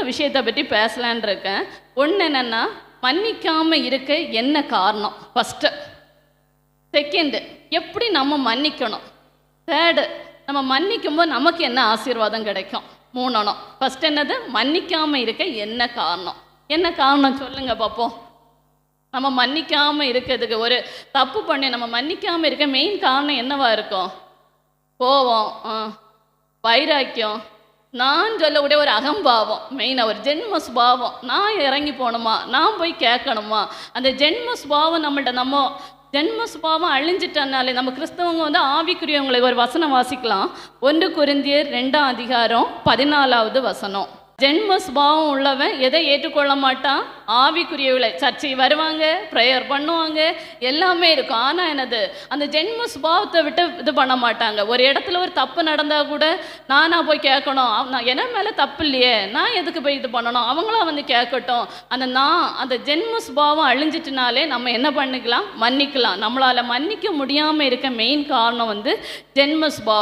விஷயத்தை பற்றி பேசலான் இருக்கேன். ஒன்று என்னென்னா, மன்னிக்காமல் இருக்க என்ன காரணம் ஃபஸ்ட்டு. செகண்டு, எப்படி நம்ம மன்னிக்கணும். தேர்டு, நம்ம மன்னிக்கும்போது நமக்கு என்ன ஆசீர்வாதம் கிடைக்கும். மூணணும். ஃபஸ்ட் என்னது, மன்னிக்காமல் இருக்க என்ன காரணம். என்ன காரணம் சொல்லுங்கள் பார்ப்போம். நம்ம மன்னிக்காமல் இருக்கிறதுக்கு, ஒரு தப்பு பண்ணி நம்ம மன்னிக்காமல் இருக்க மெயின் காரணம் என்னவா இருக்கும்? கோபம், வைராக்கியம், நான் சொல்லக்கூடிய ஒரு அகம்பாவம், மெயினாக ஒரு ஜென்ம சுபாவம். நான் இறங்கி போகணுமா, நான் போய் கேட்கணுமா, அந்த ஜென்ம சுபாவம் நம்மள்ட்ட ஜென்ம சுபாவம் அழிஞ்சிட்டனாலே நம்ம கிறிஸ்தவங்க ஆவிக்குரியவங்களுக்கு ஒரு வசனம் வாசிக்கலாம். 1 கொரிந்தியர் 2ஆம் அதிகாரம் 14வது வசனம். ஜென்ம சுபாவம் உள்ளவன் எதை ஏற்றுக்கொள்ள மாட்டான்? ஆவிக்குரியவளை. சர்ச்சை வருவாங்க, ப்ரேயர் பண்ணுவாங்க, எல்லாமே இருக்கும். ஆனால் என்னது, அந்த ஜென்ம சுபாவத்தை விட்டு இது பண்ண மாட்டாங்க. ஒரு இடத்துல ஒரு தப்பு நடந்தால் கூட நானாக போய் கேட்கணும், நான் என்ன மேலே தப்பு இல்லையே, நான் எதுக்கு போய் இது பண்ணணும், அவங்களாம் கேட்கட்டும். அந்த ஜென்ம சுபாவம் அழிஞ்சிட்டுனாலே நம்ம என்ன பண்ணிக்கலாம், மன்னிக்கலாம். நம்மளால் மன்னிக்க முடியாமல் இருக்க மெயின் காரணம் ஜென்ம சுபாவம்.